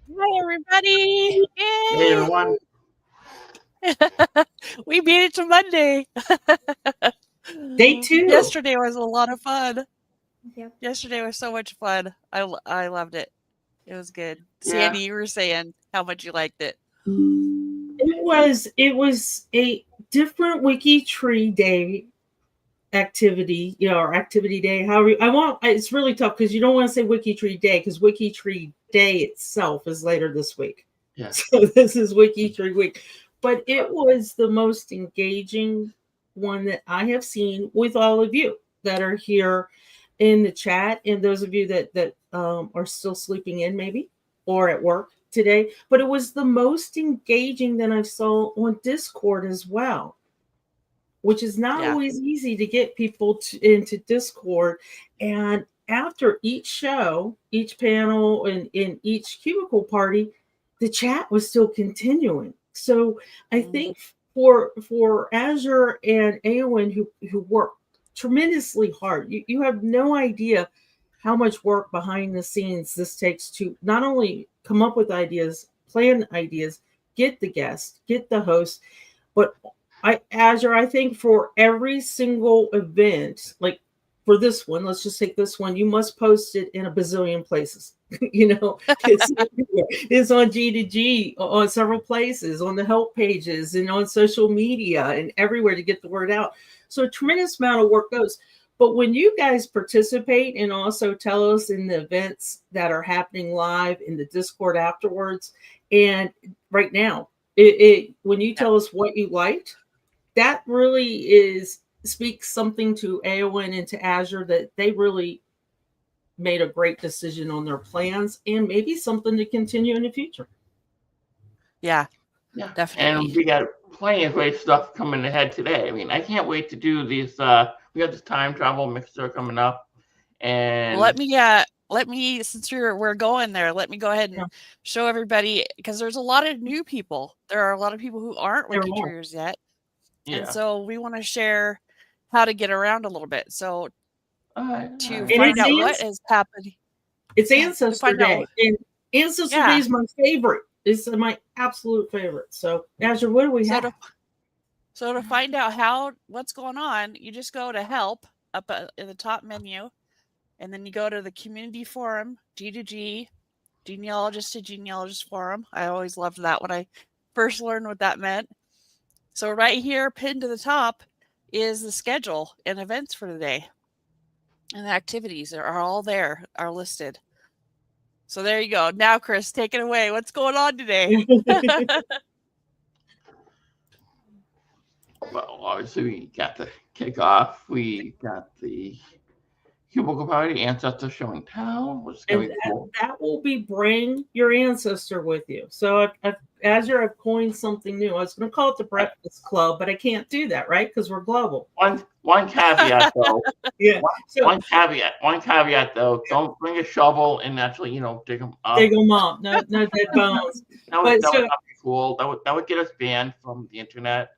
Hi, everybody. Hey everyone. Yay! We beat it to Monday. Day 2. Yesterday was a lot of fun. Yep. Yesterday was so much fun. I loved it. It was good. Yeah. Sandy, you were saying how much you liked it. It was a different WikiTree day activity, or activity day. However, it's really tough because you don't want to say WikiTree day because WikiTree day itself is later this week. Yeah. So this is WikiTree week. But it was the most engaging one that I have seen with all of you that are here in the chat, and those of you that are still sleeping in maybe or at work today. But it was the most engaging that I saw on Discord as well, which is not always easy to get people into Discord. And after each show, each panel, and in each cubicle party, the chat was still continuing. So I think for Azure and Aowen who work tremendously hard, you have no idea how much work behind the scenes this takes to not only come up with ideas, plan ideas, get the guests, get the host, but Azure, I think for every single event, like for this one, let's just take this one, you must post it in a bazillion places. It's on G2G, on several places, on the help pages, and on social media, and everywhere to get the word out. So a tremendous amount of work goes. But when you guys participate and also tell us in the events that are happening live in the Discord afterwards, and right now, when you tell us what you liked, that really speaks something to Aowen and to Azure that they really made a great decision on their plans and maybe something to continue in the future. Yeah, definitely. And we got plenty of great stuff coming ahead today. I mean, I can't wait to do these. We have this time travel mixer coming up, and let me since we're going there, let me go ahead and show everybody, because there's a lot of new people. There are a lot of people who aren't WikiTreeers yet. And so we want to share how to get around a little bit. So to find out what is happening. It's Ancestor Day. And Ancestor Day is my favorite. It's my absolute favorite. So Azure, what do we have? So to find out what's going on, you just go to help up in the top menu, and then you go to the community forum, G2G, genealogist to genealogist forum. I always loved that when I first learned what that meant. So right here, pinned to the top, is the schedule and events for today. And the activities are all there, are listed. So there you go. Now, Chris, take it away. What's going on today? Well, obviously we got the kickoff. We got the cubicle party, Ancestor Show and Tell, which is going to be cool. That will be bring your ancestor with you. So Azure, I've coined something new. I was going to call it the Breakfast Club, but I can't do that, right? Because we're global. One caveat though. Yeah. One caveat though. Don't bring a shovel and actually, dig them up. Dig them up. No dead bones. That would not be cool. That would get us banned from the internet.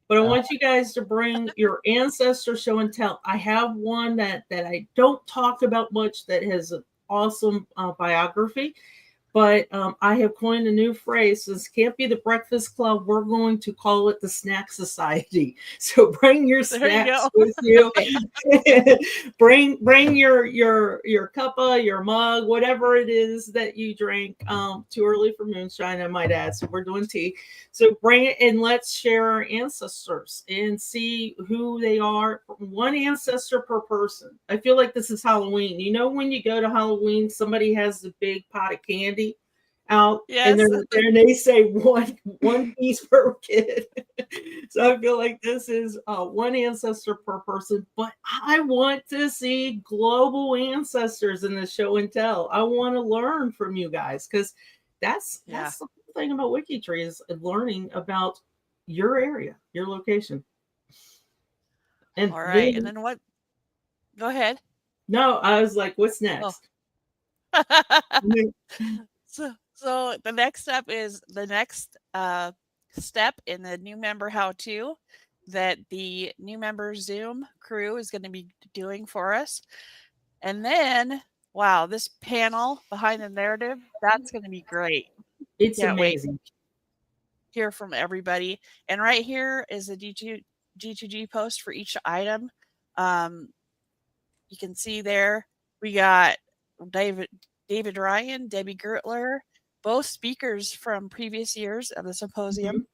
But I want you guys to bring your ancestor show and tell. I have one that I don't talk about much that has an awesome biography. But I have coined a new phrase. This can't be the Breakfast Club. We're going to call it the Snack Society. So bring your snacks with you. bring your cuppa, your mug, whatever it is that you drink. Too early for moonshine, I might add. So we're doing tea. So bring it and let's share our ancestors and see who they are. One ancestor per person. I feel like this is Halloween. You know, when you go to Halloween, somebody has the big pot of candy out, and they say one piece per kid. So I feel like this is one ancestor per person, but I want to see global ancestors in the show and tell. I want to learn from you guys, because that's the thing about WikiTree, is learning about your area, your location. And all right, and then what? Go ahead. No, I was like, what's next? So the next step is the next step in the new member how-to that the new member Zoom crew is going to be doing for us. And then wow, this panel behind the narrative, that's going to be great. It's Can't wait. amazing. Hear from everybody. And right here is the G2G post for each item. You can see there we got David Ryan, Debbie Gertler, both speakers from previous years of the symposium.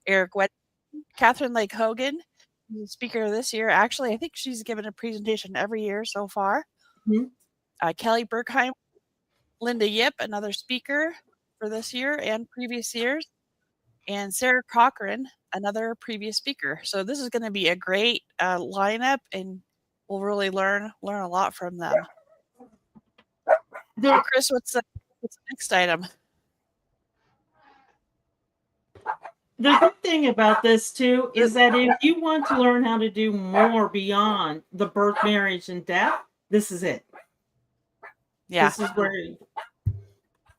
Eric Wett, Catherine Lake Hogan, the speaker this year. Actually, I think she's given a presentation every year so far. Kelly Berkheim, Linda Yip, another speaker for this year and previous years, and Sarah Cochran, another previous speaker. So this is going to be a great lineup, and we'll really learn a lot from them. So Chris, what's the next item? The good thing about this too is that if you want to learn how to do more beyond the birth, marriage, and death, this is it. Yeah. This is where.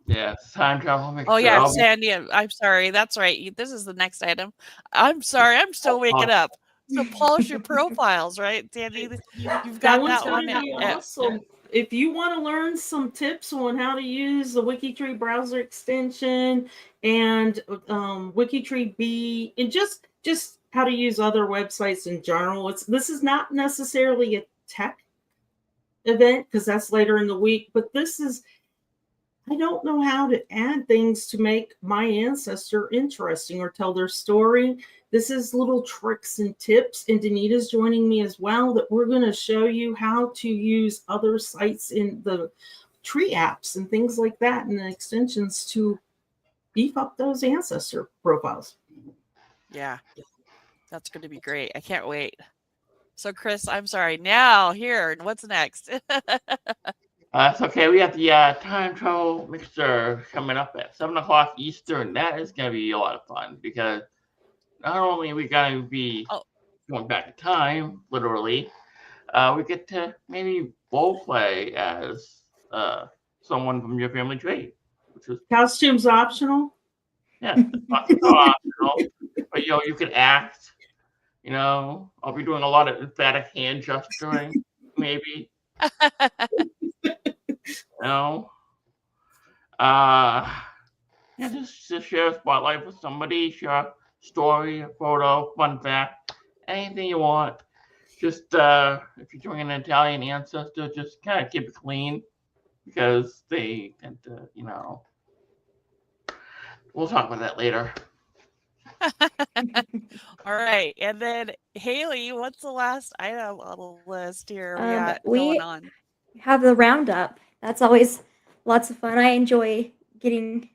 Yes, time travel mixer. Oh yeah, Sandy. I'm sorry. That's right. This is the next item. I'm sorry. I'm still waking up. So polish your profiles, right, Sandy? You've got that one. Awesome. If you want to learn some tips on how to use the WikiTree browser extension and WikiTree B, and just how to use other websites in general, this is not necessarily a tech event because that's later in the week, but this is. I don't know how to add things to make my ancestor interesting or tell their story. This is little tricks and tips, and Danita's joining me as well, that we're going to show you how to use other sites in the tree apps and things like that and the extensions to beef up those ancestor profiles. Yeah, that's going to be great. I can't wait. So Chris, I'm sorry. Now here, what's next? That's okay. We have the time travel mixer coming up at 7 o'clock Eastern. That is going to be a lot of fun because not only are we going to be going back in time, literally, we get to maybe role play as someone from your family tree. Which is costumes optional. Yeah, costumes optional. But you can act. I'll be doing a lot of emphatic hand gesturing, maybe. Just share a spotlight with somebody, share a story, a photo, fun fact, anything you want. Just if you're doing an Italian ancestor, just kind of keep it clean because they tend to, we'll talk about that later. All right, and then Haley, what's the last item on the list here we got we going on? Have the roundup. That's always lots of fun. I enjoy getting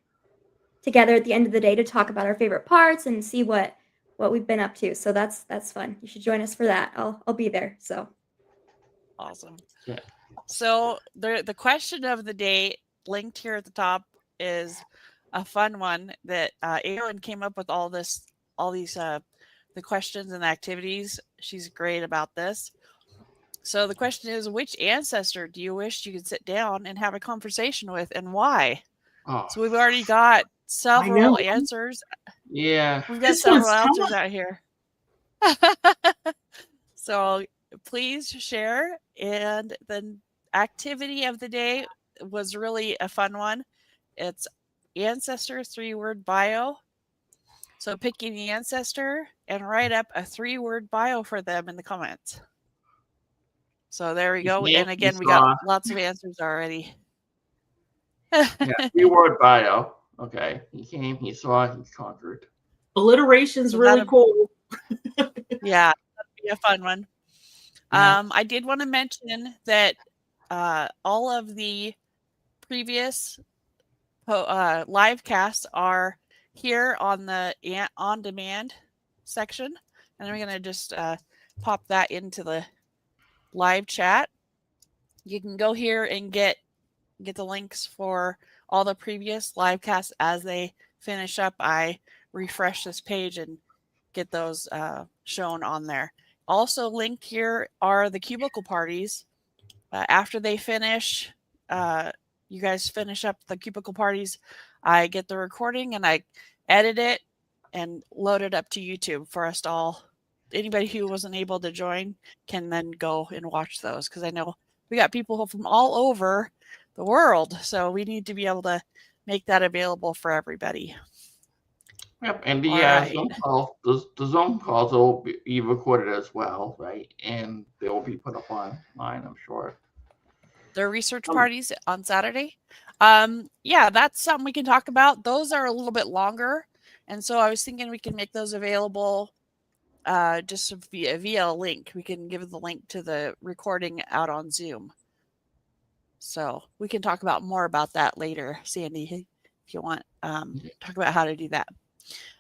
together at the end of the day to talk about our favorite parts and see what we've been up to. So that's fun. You should join us for that. I'll be there. So awesome. Yeah. So the question of the day linked here at the top is a fun one that Aaron came up with all these the questions and activities. She's great about this. So the question is, which ancestor do you wish you could sit down and have a conversation with, and why? So we've already got several answers. Yeah. We've got several answers out here. So please share. And the activity of the day was really a fun one. It's ancestor 3-word bio. So picking the ancestor and write up a 3-word bio for them in the comments. So there we go. And again, we got lots of answers already. Yeah, 3-word bio. Okay. He came, he saw, he conquered. Alliteration's really cool. Yeah, that'd be a fun one. I did want to mention that all of the previous live casts are here on the on-demand section. And I'm going to just pop that into the live chat. You can go here and get the links for all the previous live casts as they finish up. I refresh this page and get those shown on there. Also linked here are the cubicle parties. After they finish, you guys finish up the cubicle parties, I get the recording and I edit it and load it up to YouTube for us to all. Anybody who wasn't able to join can then go and watch those, because I know we got people from all over the world. So we need to be able to make that available for everybody. Yep, and the Alright. the Zoom calls will be recorded as well, right? And they will be put up online, I'm sure. The research parties on Saturday. Yeah, that's something we can talk about. Those are a little bit longer. And so I was thinking we can make those available just via a link. We can give the link to the recording out on Zoom. So we can talk about more about that later, Sandy, if you want. Talk about how to do that.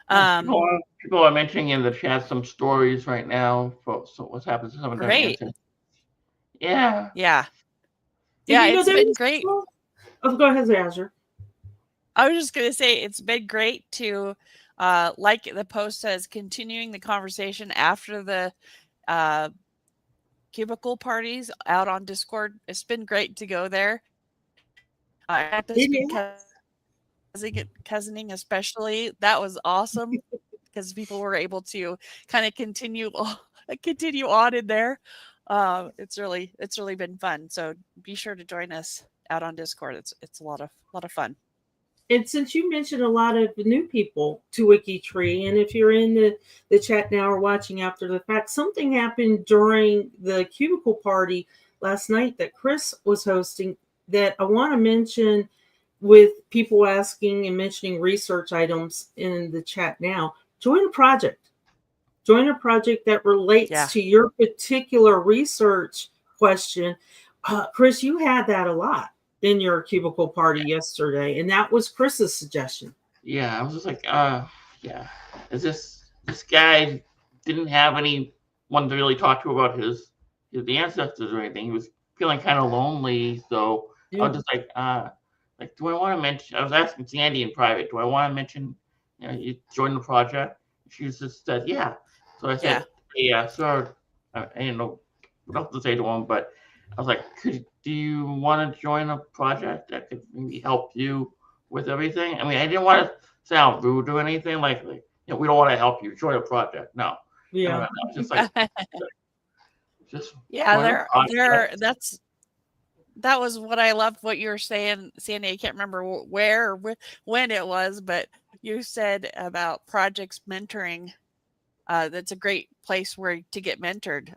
People are mentioning in the chat some stories right now for what's happened to some of their answers. Yeah. Yeah. Yeah, it's been great. Oh, go ahead, Azure. I was just going to say it's been great to, like the post says, continuing the conversation after the cubicle parties out on Discord. It's been great to go there. At this cousining especially, that was awesome because people were able to kind of continue on in there. It's really been fun. So be sure to join us out on Discord. It's a lot of fun. And since you mentioned a lot of new people to WikiTree, and if you're in the chat now or watching after the fact, something happened during the cubicle party last night that Chris was hosting that I want to mention with people asking and mentioning research items in the chat now. Join a project. Join a project that relates to your particular research question. Chris, you had that a lot in your cubicle party yesterday, and that was Chris's suggestion. Yeah, I was just like, yeah. Is this guy didn't have anyone to really talk to about his ancestors or anything. He was feeling kind of lonely, so I was just like, do I want to mention? I was asking Sandy in private, do I want to mention, you join the project? She just said, yeah. So I said, yeah, sir. I didn't know what else to say to him, but I was like, do you want to join a project that could maybe help you with everything? I mean, I didn't want to sound rude or anything like we don't want to help you. Join a project. No. Yeah. No, just like, that was what I loved what you were saying, Sandy. I can't remember where or when it was, but you said about projects mentoring. That's a great place to get mentored.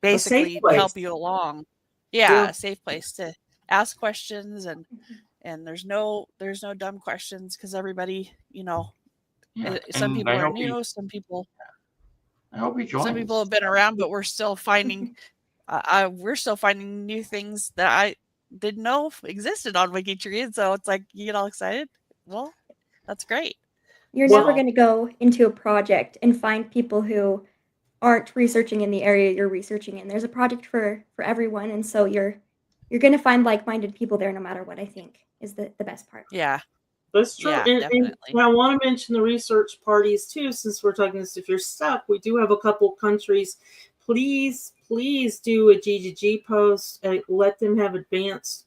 Basically help you along. A safe place to ask questions and there's no dumb questions because everybody, some people are new, some people have been around, but we're still finding new things that I didn't know existed on WikiTree, and so it's like you get all excited. Well, that's great. You're never going to go into a project and find people who aren't researching in the area you're researching in. There's a project for everyone, and so you're going to find like-minded people there no matter what. I think is the best part. Yeah, that's true. Yeah, and I want to mention the research parties too, since we're talking this. If you're stuck, we do have a couple countries. Please do a G2G post. Let them have advanced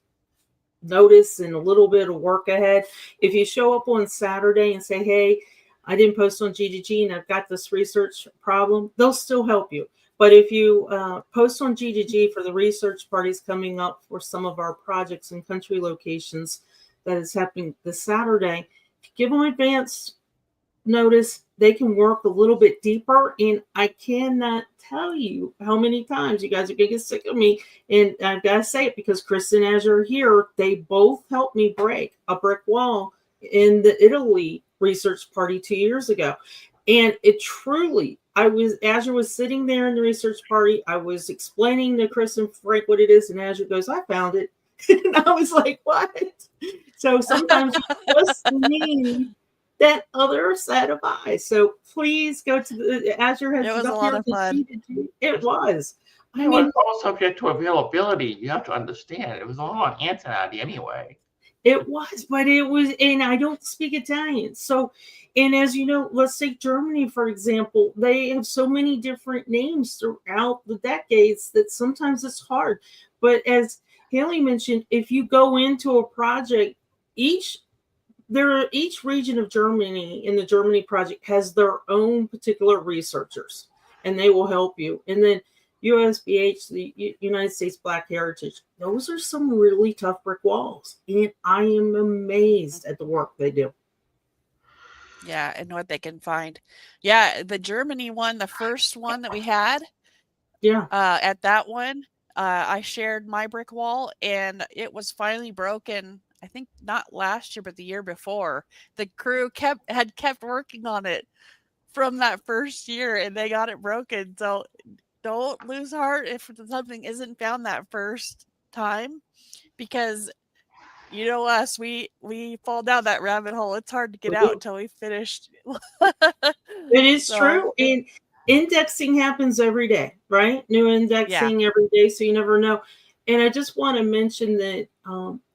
notice and a little bit of work ahead. If you show up on Saturday and say, hey, I didn't post on G2G and I've got this research problem, they'll still help you. But if you post on G2G for the research parties coming up for some of our projects and country locations that is happening this Saturday, give them advanced notice. They can work a little bit deeper. And I cannot tell you how many times you guys are going to get sick of me. And I've got to say it because Chris and Azure are here. They both helped me break a brick wall in the Italy research party 2 years ago. And it truly, Azure was sitting there in the research party. I was explaining to Chris and Frank what it is. And Azure goes, I found it. And I was like, what? So sometimes you just need that other set of eyes. So please go to the Azure has it was a lot of fun. It was. I mean, it's all subject to availability. You have to understand. It was all on Antonati anyway. It was, but it was, and I don't speak Italian. So, and as you know, let's take Germany, for example. They have so many different names throughout the decades that sometimes it's hard. But as Haley mentioned, if you go into a project, each region of Germany in the Germany project has their own particular researchers, and they will help you. And then USBH, the United States Black Heritage. Those are some really tough brick walls, and I am amazed at the work they do. Yeah, and what they can find. Yeah, the Germany one, the first one that we had. Yeah. At that one, I shared my brick wall, and it was finally broken. I think not last year, but the year before. The crew had kept working on it from that first year, and they got it broken. So don't lose heart if something isn't found that first time, because you know us, we fall down that rabbit hole. It's hard to get out until we finished. It is true. And indexing happens every day, right? New indexing every day, so you never know. And I just want to mention that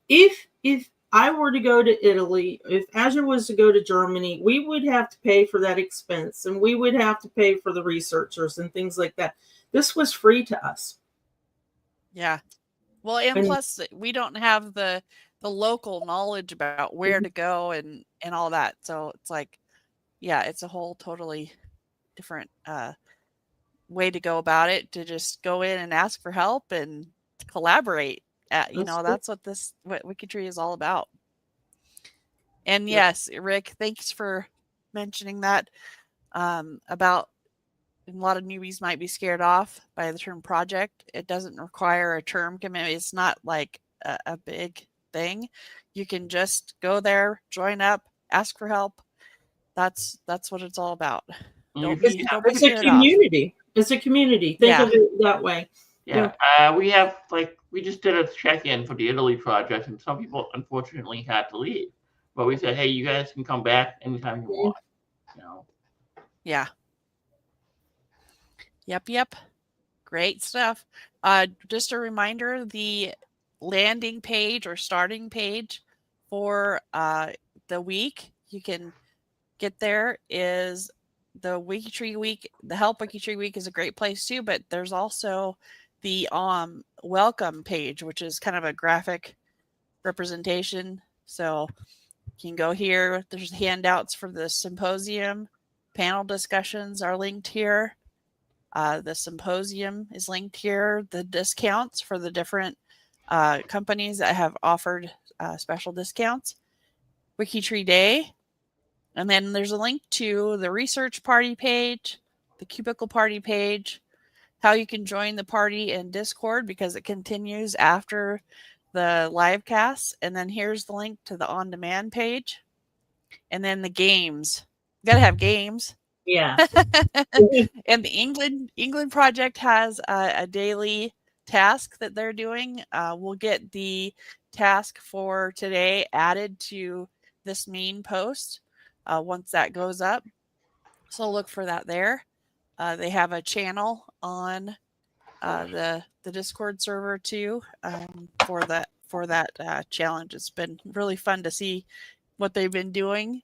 if I were to go to Italy, if Azure was to go to Germany, we would have to pay for that expense, and we would have to pay for the researchers and things like that. This was free to us. Yeah. Well, and plus we don't have the local knowledge about where to go and all that. So it's like, yeah, it's a whole totally different way to go about it, to just go in and ask for help and collaborate. That's what WikiTree is all about. And yes, Rick, thanks for mentioning that about a lot of newbies might be scared off by the term project. It doesn't require a term commitment. It's not like a big thing. You can just go there, join up, ask for help. That's what it's all about. Don't be it's a community. It's a community. Think of it that way. Yeah. We just did a check-in for the Italy project, and some people unfortunately had to leave. But we said, hey, you guys can come back anytime you want. Yeah. Yep. Great stuff. Just a reminder, the landing page or starting page for the week, you can get there, is the WikiTree week. The Help WikiTree week is a great place too, but there's also the welcome page, which is kind of a graphic representation. So you can go here. There's handouts for the symposium. Panel discussions are linked here. The symposium is linked here. The discounts for the different companies that have offered special discounts. WikiTree Day. And then there's a link to the research party page, the cubicle party page, how you can join the party in Discord because it continues after the LiveCasts. And then here's the link to the on-demand page. And then the games. You got to have games. Yeah. And the England project has a daily task that they're doing. We'll get the task for today added to this main post once that goes up. So look for that there. They have a channel on the Discord server too for that challenge. It's been really fun to see what they've been doing.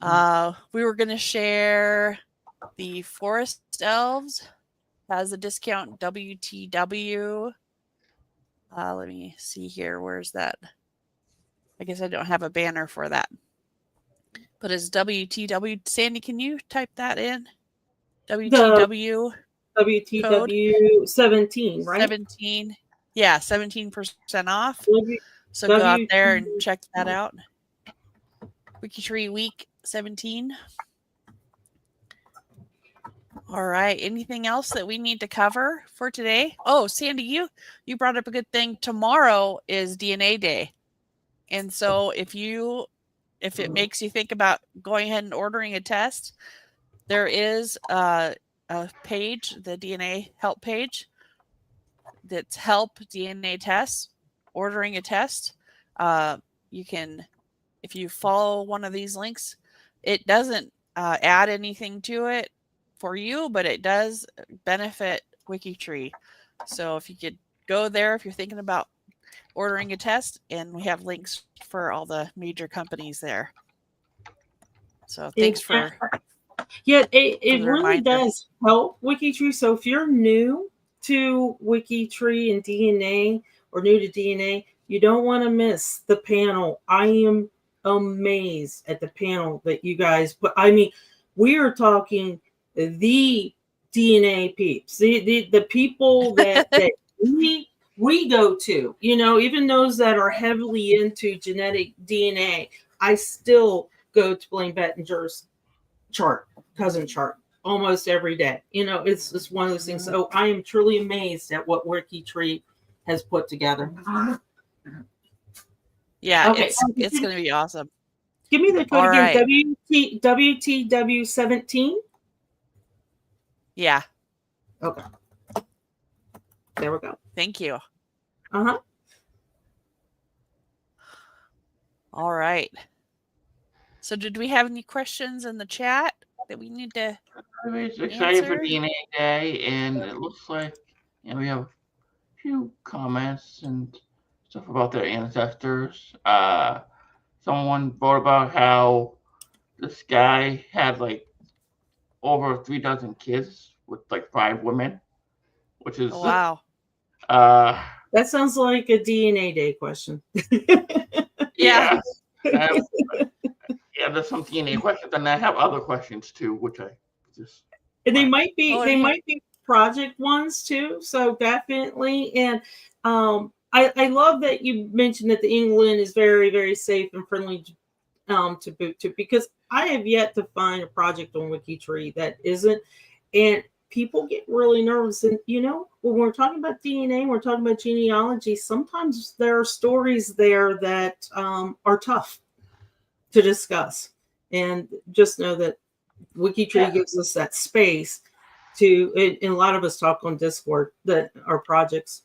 We were going to share the Forest Elves has a discount WTW. Let me see here. Where's that? I guess I don't have a banner for that. But it's WTW. Sandy, can you type that in? WTW. WTW 17, right? 17. Yeah, 17% off. So go out there and check that out. WikiTree Week 17. All right. Anything else that we need to cover for today? Oh, Sandy, you brought up a good thing. Tomorrow is DNA Day. And so if it makes you think about going ahead and ordering a test, there is a page, the DNA help page, that's help DNA tests, ordering a test. You can, if you follow one of these links, it doesn't add anything to it for you, but it does benefit WikiTree. So if you could go there, if you're thinking about ordering a test, and we have links for all the major companies there. So thanks for. Yeah, it really does help WikiTree. So if you're new to WikiTree and DNA, or new to DNA, you don't want to miss the panel. I am amazed at the panel that you guys put. I mean, we are talking the DNA peeps, the people that we go to, you know, even those that are heavily into genetic DNA, I still go to Blaine Bettinger's cousin chart almost every day. You know, it's one of those things. So I am truly amazed at what WikiTree has put together. Yeah, Okay. it's going to be awesome. Give me the code All again. right. WTW17. Yeah. Okay. There we go. Thank you. Uh-huh. All right. So did we have any questions in the chat that we need to I'm excited for answer? DNA Day, and it looks like we have a few comments and stuff about their ancestors. Someone wrote about how this guy had like over 3 dozen kids with like 5 women, which is Oh, wow. That sounds like a DNA Day question. Yeah. Yeah, there's some DNA questions, and I have other questions too, which I just. And they might be might be project ones too. So definitely, and I love that you mentioned that the England is very, very safe and friendly to boot to, because I have yet to find a project on WikiTree that isn't. And people get really nervous. And you know, when we're talking about DNA, we're talking about genealogy. Sometimes there are stories there that are tough to discuss, and just know that WikiTree gives us that space to, and a lot of us talk on Discord that are projects,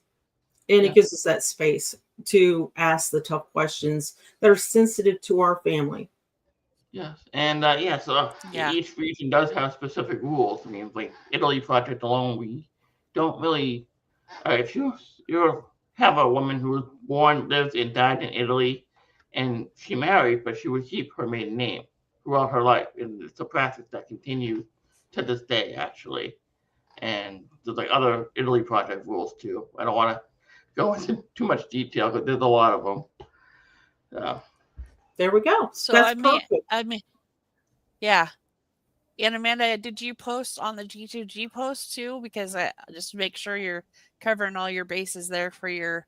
and it gives us that space to ask the tough questions that are sensitive to our family. Yes, and so each region does have specific rules. I mean, like Italy project alone, we don't really. If you have a woman who was born, lived, and died in Italy, and she married, but she would keep her maiden name throughout her life, and it's a practice that continues to this day, actually. And there's like other Italy project rules too. I don't want to go into too much detail, but there's a lot of them. There we go. So that's perfect. I mean, yeah. And Amanda, did you post on the G2G post too? Because I just make sure you're covering all your bases there for your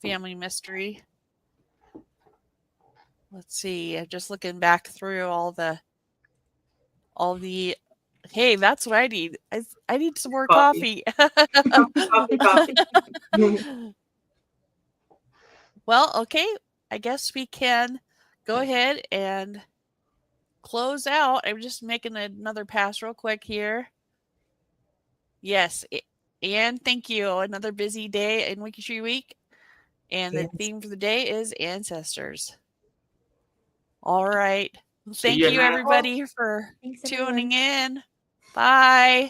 family mystery. Let's see. I'm just looking back through all the. Hey, that's what I need. I need some more coffee. Coffee. Well, okay. I guess we can go ahead and close out. I'm just making another pass real quick here. Yes. And thank you. Another busy day in WikiTree Week. And the theme for the day is ancestors. All right. Thank you, everybody, for tuning in. Bye.